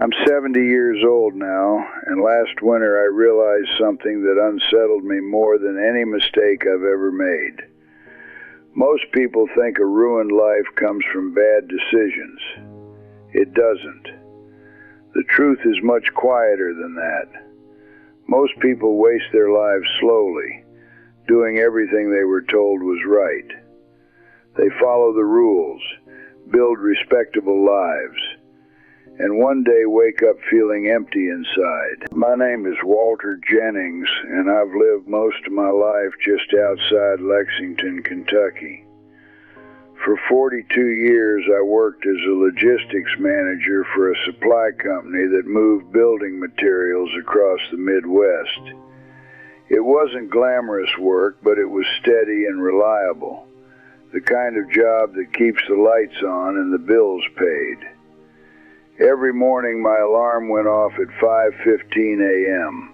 I'm 70 years old now, and last winter I realized something that unsettled me more than any mistake I've ever made. Most people think a ruined life comes from bad decisions. It doesn't. The truth is much quieter than that. Most people waste their lives slowly, doing everything they were told was right. They follow the rules, build respectable lives, and one day wake up feeling empty inside. My name is Walter Jennings, and I've lived most of my life just outside Lexington, Kentucky. For 42 years, I worked as a logistics manager for a supply company that moved building materials across the Midwest. It wasn't glamorous work, but it was steady and reliable, the kind of job that keeps the lights on and the bills paid. Every morning my alarm went off at 5:15 a.m.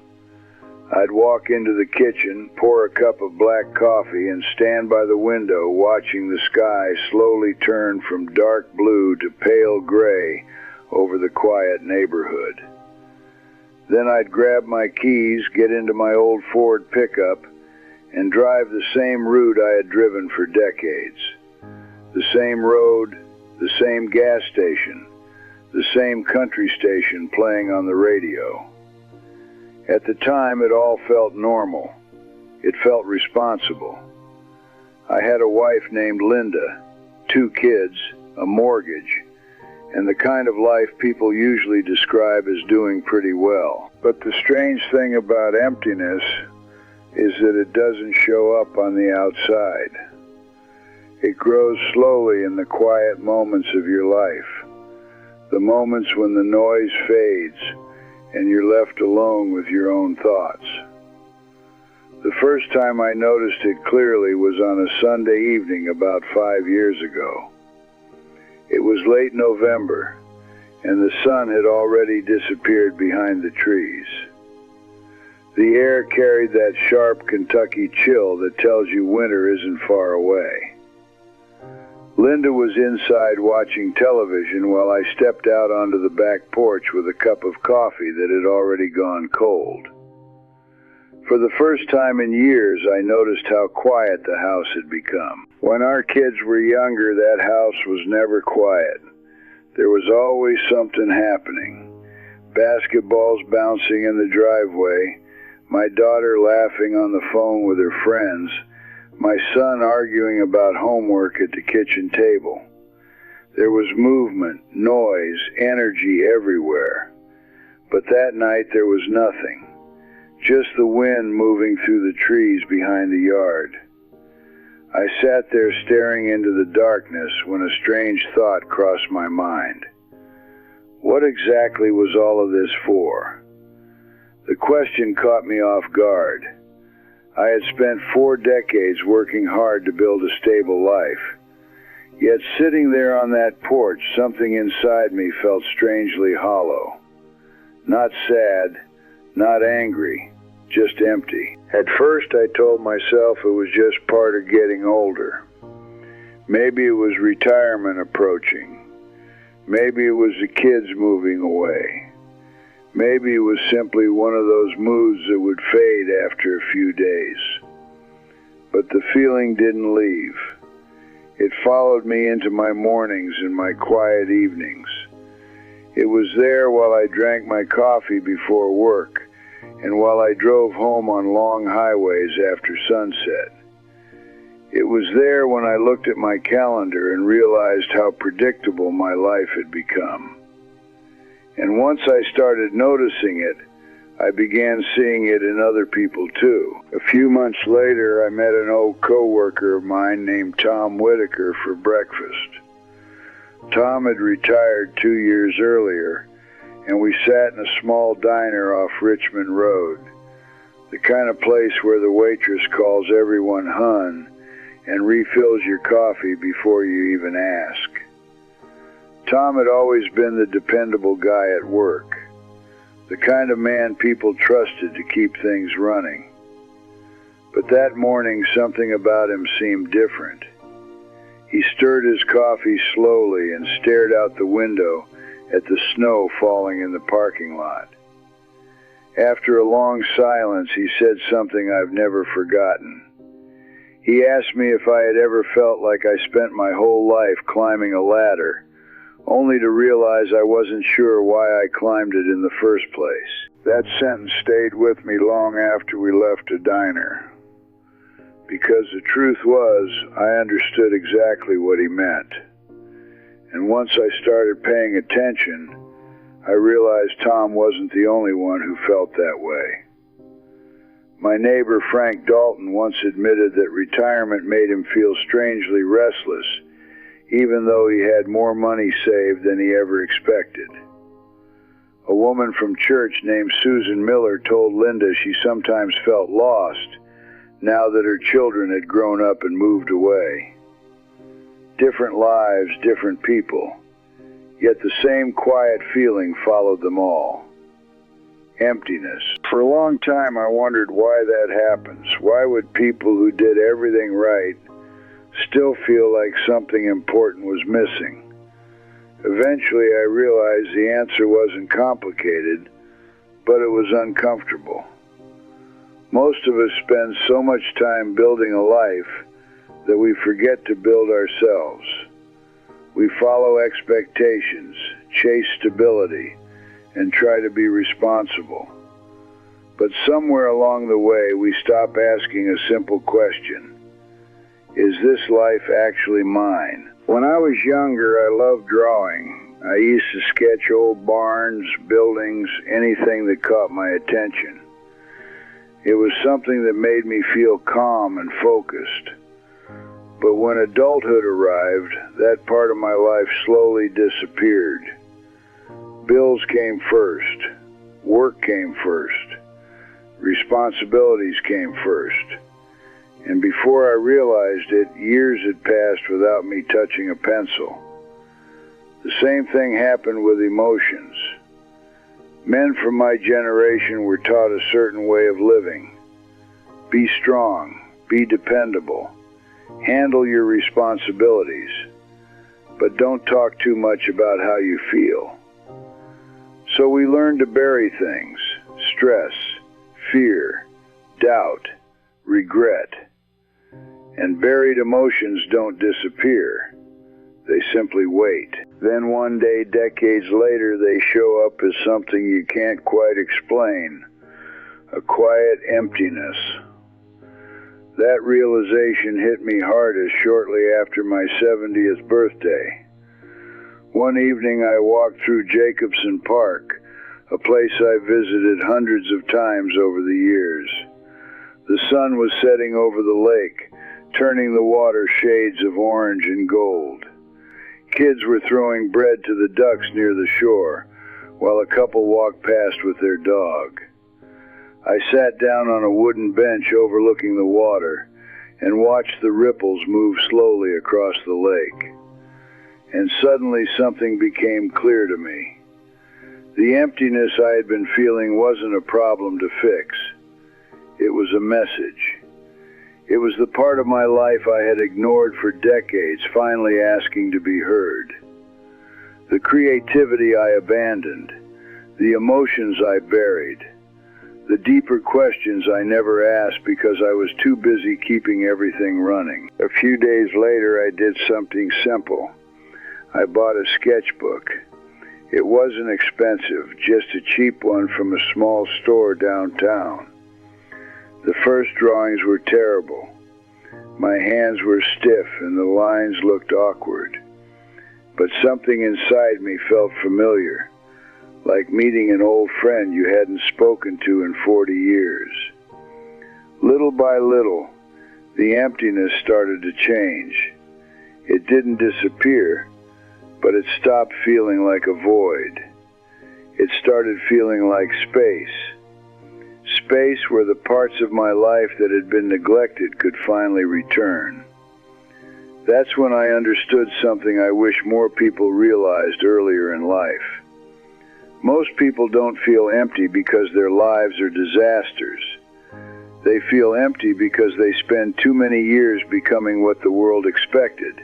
I'd walk into the kitchen, pour a cup of black coffee, and stand by the window watching the sky slowly turn from dark blue to pale gray over the quiet neighborhood. Then I'd grab my keys, get into my old Ford pickup, and drive the same route I had driven for decades. The same road, the same gas station, the same country station playing on the radio. At the time, it all felt normal. It felt responsible. I had a wife named Linda, 2 kids, a mortgage, and the kind of life people usually describe as doing pretty well. But the strange thing about emptiness is that it doesn't show up on the outside. It grows slowly in the quiet moments of your life, the moments when the noise fades and you're left alone with your own thoughts. The first time I noticed it clearly was on a Sunday evening about 5 years ago. It was late November, and the sun had already disappeared behind the trees. The air carried that sharp Kentucky chill that tells you winter isn't far away. Linda was inside watching television while I stepped out onto the back porch with a cup of coffee that had already gone cold. For the first time in years, I noticed how quiet the house had become. When our kids were younger, that house was never quiet. There was always something happening. Basketballs bouncing in the driveway, my daughter laughing on the phone with her friends, my son arguing about homework at the kitchen table. There was movement, noise, energy everywhere. But that night there was nothing, just the wind moving through the trees behind the yard. I sat there staring into the darkness when a strange thought crossed my mind. What exactly was all of this for? The question caught me off guard. I had spent 4 decades working hard to build a stable life. Yet sitting there on that porch, something inside me felt strangely hollow. Not sad, not angry, just empty. At first I told myself it was just part of getting older. Maybe it was retirement approaching. Maybe it was the kids moving away. Maybe it was simply one of those moods that would fade after a few days. But the feeling didn't leave. It followed me into my mornings and my quiet evenings. It was there while I drank my coffee before work and while I drove home on long highways after sunset. It was there when I looked at my calendar and realized how predictable my life had become. And once I started noticing it, I began seeing it in other people too. A few months later, I met an old coworker of mine named Tom Whitaker for breakfast. Tom had retired 2 years earlier, and we sat in a small diner off Richmond Road, the kind of place where the waitress calls everyone hun and refills your coffee before you even ask. Tom had always been the dependable guy at work, the kind of man people trusted to keep things running. But that morning, something about him seemed different. He stirred his coffee slowly and stared out the window at the snow falling in the parking lot. After a long silence, he said something I've never forgotten. He asked me if I had ever felt like I spent my whole life climbing a ladder, only to realize I wasn't sure why I climbed it in the first place. That sentence stayed with me long after we left the diner, because the truth was, I understood exactly what he meant. And once I started paying attention, I realized Tom wasn't the only one who felt that way. My neighbor Frank Dalton once admitted that retirement made him feel strangely restless, even though he had more money saved than he ever expected. A woman from church named Susan Miller told Linda she sometimes felt lost now that her children had grown up and moved away. Different lives, different people, yet the same quiet feeling followed them all. Emptiness. For a long time I wondered why that happens. Why would people who did everything right still feel like something important was missing? Eventually I realized the answer wasn't complicated, but it was uncomfortable. Most of us spend so much time building a life that we forget to build ourselves. We follow expectations, chase stability, and try to be responsible. But somewhere along the way, we stop asking a simple question: is this life actually mine? When I was younger, I loved drawing. I used to sketch old barns, buildings, anything that caught my attention. It was something that made me feel calm and focused. But when adulthood arrived, that part of my life slowly disappeared. Bills came first, work came first, responsibilities came first, and before I realized it, years had passed without me touching a pencil. The same thing happened with emotions. Men from my generation were taught a certain way of living. Be strong, be dependable, handle your responsibilities, but don't talk too much about how you feel. So we learn to bury things: stress, fear, doubt, regret. And buried emotions don't disappear. They simply wait. Then one day, decades later, they show up as something you can't quite explain: a quiet emptiness. That realization hit me hardest shortly after my 70th birthday. One evening I walked through Jacobson Park, a place I visited hundreds of times over the years. The sun was setting over the lake, turning the water shades of orange and gold. Kids were throwing bread to the ducks near the shore, while a couple walked past with their dog. I sat down on a wooden bench overlooking the water and watched the ripples move slowly across the lake. And suddenly something became clear to me. The emptiness I had been feeling wasn't a problem to fix. It was a message. It was the part of my life I had ignored for decades, finally asking to be heard. The creativity I abandoned, the emotions I buried, the deeper questions I never asked because I was too busy keeping everything running. A few days later, I did something simple. I bought a sketchbook. It wasn't expensive, just a cheap one from a small store downtown. The first drawings were terrible. My hands were stiff and the lines looked awkward. But something inside me felt familiar, like meeting an old friend you hadn't spoken to in 40 years. Little by little, the emptiness started to change. It didn't disappear, but it stopped feeling like a void. It started feeling like space. Space where the parts of my life that had been neglected could finally return. That's when I understood something I wish more people realized earlier in life. Most people don't feel empty because their lives are disasters. They feel empty because they spend too many years becoming what the world expected,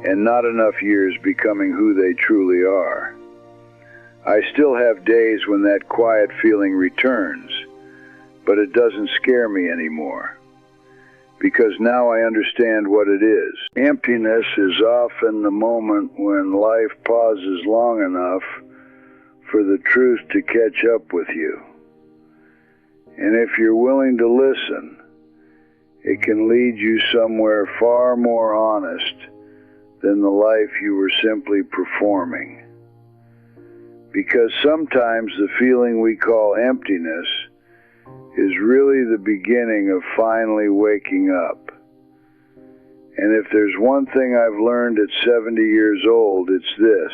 and not enough years becoming who they truly are. I still have days when that quiet feeling returns, but it doesn't scare me anymore, because now I understand what it is. Emptiness is often the moment when life pauses long enough for the truth to catch up with you. And if you're willing to listen, it can lead you somewhere far more honest than the life you were simply performing. Because sometimes the feeling we call emptiness is really the beginning of finally waking up. And if there's one thing I've learned at 70 years old, it's this: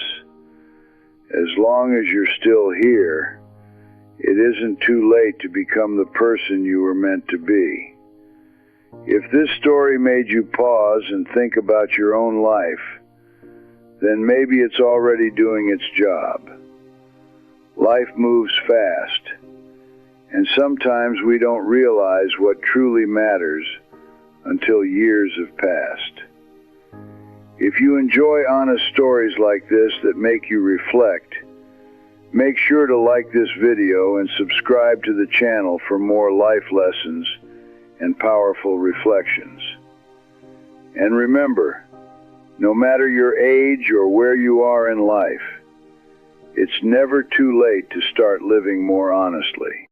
as long as you're still here, it isn't too late to become the person you were meant to be. If this story made you pause and think about your own life, then maybe it's already doing its job. Life moves fast, and sometimes we don't realize what truly matters until years have passed. If you enjoy honest stories like this that make you reflect, make sure to like this video and subscribe to the channel for more life lessons and powerful reflections. And remember, no matter your age or where you are in life, it's never too late to start living more honestly.